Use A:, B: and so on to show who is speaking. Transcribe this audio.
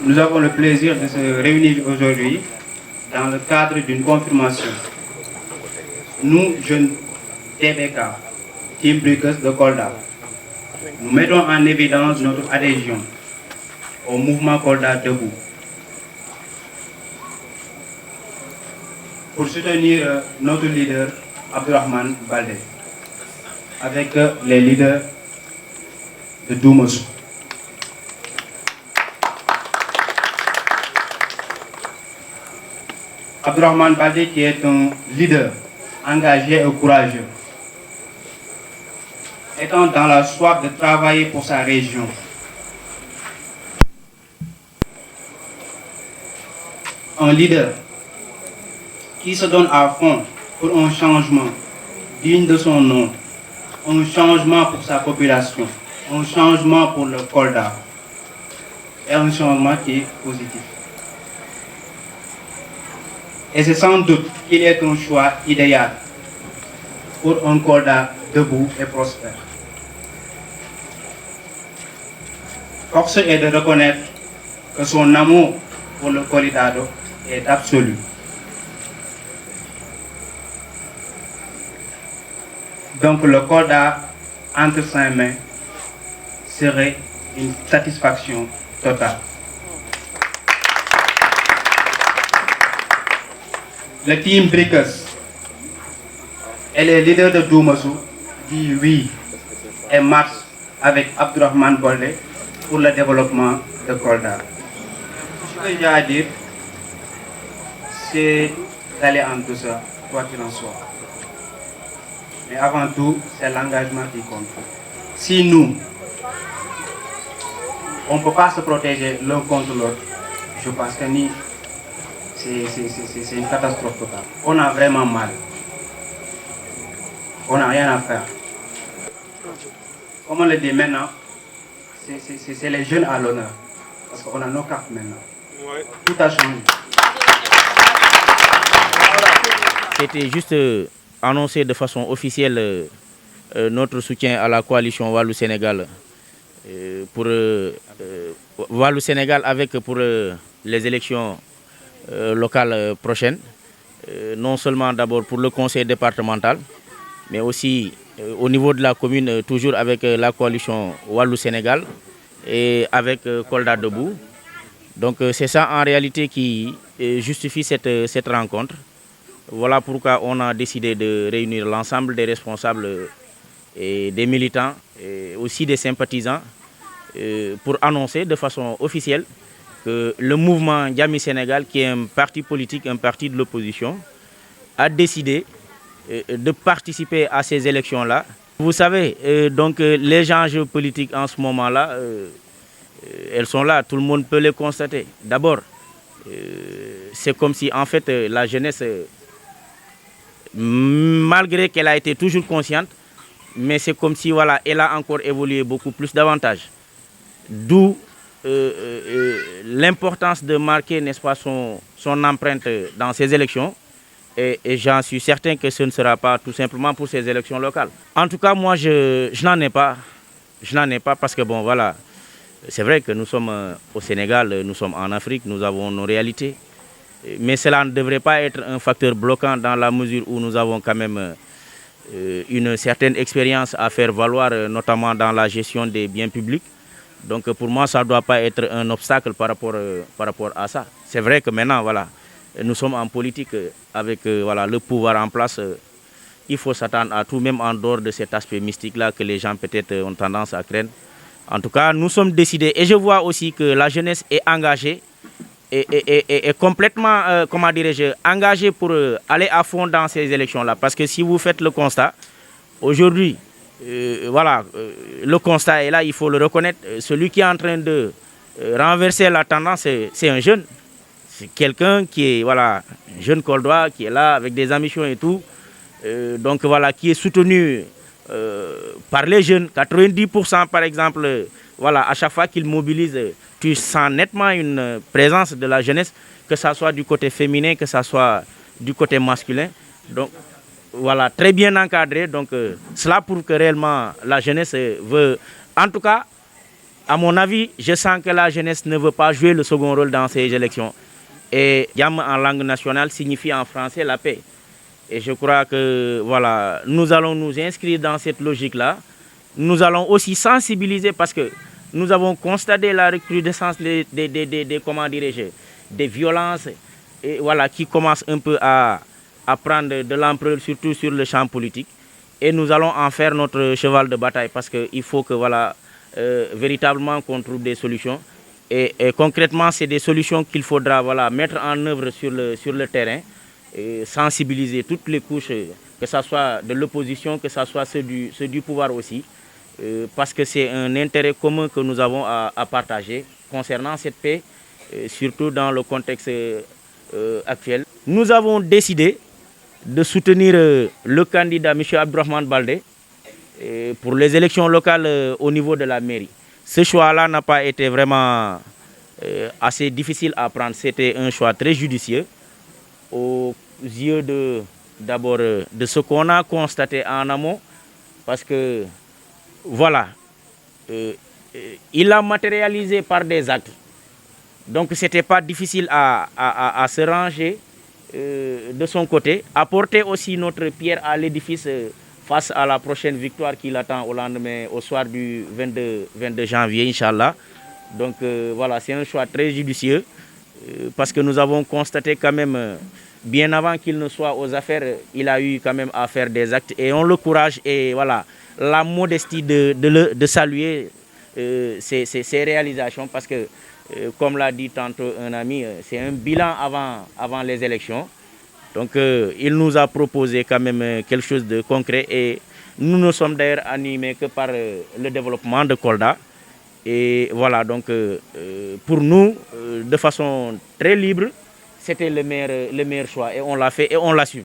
A: nous avons le plaisir de se réunir aujourd'hui dans le cadre d'une confirmation. Nous, jeunes TBK, Team Breakers de Kolda, nous mettons en évidence notre adhésion au mouvement Kolda Debout pour soutenir notre leader Abdourahmane Baldé avec les leaders de Doumossou. Abdourahmane Baldé qui est un leader engagé et courageux, étant dans la soif de travailler pour sa région. Un leader qui se donne à fond pour un changement digne de son nom, un changement pour sa population, un changement pour le Kolda et un changement qui est positif. Et c'est sans doute qu'il est un choix idéal pour un Kolda debout et prospère. Force est de reconnaître que son amour pour le Kolidado est absolu. Donc le Kolda entre ses mains serait une satisfaction totale. Le Team Breakers et les leaders de Doumossou disent oui et marchent avec Abdourahmane Baldé pour le développement de Kolda. Ce que j'ai à dire, c'est d'aller en douceur, quoi qu'il en soit. Mais avant tout, c'est l'engagement qui compte. Si nous, on ne peut pas se protéger l'un contre l'autre, je pense que c'est une catastrophe totale. On a vraiment mal. On n'a rien à faire. Comme on le dit maintenant, c'est les jeunes à l'honneur. Parce qu'on a nos cartes maintenant. Ouais. Tout a changé.
B: C'était juste annoncer de façon officielle notre soutien à la coalition Wallou Sénégal pour Wallou Sénégal avec pour les élections locales prochaines, non seulement d'abord pour le conseil départemental, mais aussi au niveau de la commune, toujours avec la coalition Wallou Sénégal et avec Kolda Debout. Donc c'est ça en réalité qui justifie cette rencontre. Voilà pourquoi on a décidé de réunir l'ensemble des responsables et des militants et aussi des sympathisants pour annoncer de façon officielle que le mouvement Djammi Sénégal, qui est un parti politique, un parti de l'opposition, a décidé de participer à ces élections-là. Vous savez, donc les enjeux politiques en ce moment-là, elles sont là, tout le monde peut les constater. D'abord, c'est comme si en fait la jeunesse, malgré qu'elle a été toujours consciente, mais c'est comme si voilà, elle a encore évolué beaucoup plus davantage. D'où l'importance de marquer, n'est-ce pas, son empreinte dans ces élections. Et j'en suis certain que ce ne sera pas tout simplement pour ces élections locales. En tout cas, moi, je n'en ai pas. Je n'en ai pas parce que, bon, voilà, c'est vrai que nous sommes au Sénégal, nous sommes en Afrique, nous avons nos réalités. Mais cela ne devrait pas être un facteur bloquant dans la mesure où nous avons quand même une certaine expérience à faire valoir, notamment dans la gestion des biens publics. Donc pour moi, ça ne doit pas être un obstacle par rapport à ça. C'est vrai que maintenant, voilà, nous sommes en politique avec voilà, le pouvoir en place. Il faut s'attendre à tout, même en dehors de cet aspect mystique-là que les gens peut-être ont tendance à craindre. En tout cas, nous sommes décidés. Et je vois aussi que la jeunesse est engagée et complètement, comment dirais-je, engagée pour aller à fond dans ces élections-là. Parce que si vous faites le constat, aujourd'hui, voilà, le constat est là, il faut le reconnaître. Celui qui est en train de renverser la tendance, c'est un jeune. C'est quelqu'un qui est, voilà, un jeune Koldois, qui est là avec des ambitions et tout. Donc voilà, qui est soutenu par les jeunes. 90% par exemple, voilà, à chaque fois qu'ils mobilisent, tu sens nettement une présence de la jeunesse, que ce soit du côté féminin, que ce soit du côté masculin. Donc voilà, très bien encadré. Donc cela prouve que réellement la jeunesse veut, en tout cas, à mon avis, je sens que la jeunesse ne veut pas jouer le second rôle dans ces élections. Et Yam en langue nationale signifie en français la paix. Et je crois que voilà, nous allons nous inscrire dans cette logique-là. Nous allons aussi sensibiliser parce que nous avons constaté la recrudescence des violences et voilà, qui commencent un peu à prendre de l'ampleur, surtout sur le champ politique. Et nous allons en faire notre cheval de bataille parce qu'il faut que voilà, véritablement qu'on trouve des solutions. Et concrètement, c'est des solutions qu'il faudra voilà, mettre en œuvre sur le terrain, et sensibiliser toutes les couches, que ce soit de l'opposition, que ce soit ceux du pouvoir aussi, parce que c'est un intérêt commun que nous avons à partager concernant cette paix, surtout dans le contexte actuel. Nous avons décidé de soutenir le candidat M. Abdourahmane Baldé pour les élections locales au niveau de la mairie. Ce choix-là n'a pas été vraiment assez difficile à prendre. C'était un choix très judicieux aux yeux d'abord de ce qu'on a constaté en amont. Parce que, voilà, il l'a matérialisé par des actes. Donc, ce n'était pas difficile à se ranger de son côté. Apporter aussi notre pierre à l'édifice face à la prochaine victoire qui l'attend au lendemain, au soir du 22 janvier, Inch'Allah. Donc voilà, c'est un choix très judicieux parce que nous avons constaté quand même, bien avant qu'il ne soit aux affaires, il a eu quand même à faire des actes et on le courage et voilà, la modestie de saluer ces réalisations parce que, comme l'a dit tantôt un ami, c'est un bilan avant les élections. Donc il nous a proposé quand même quelque chose de concret et nous ne sommes d'ailleurs animés que par le développement de Kolda. Et voilà, donc pour nous, de façon très libre, c'était le meilleur choix et on l'a fait et on l'a su.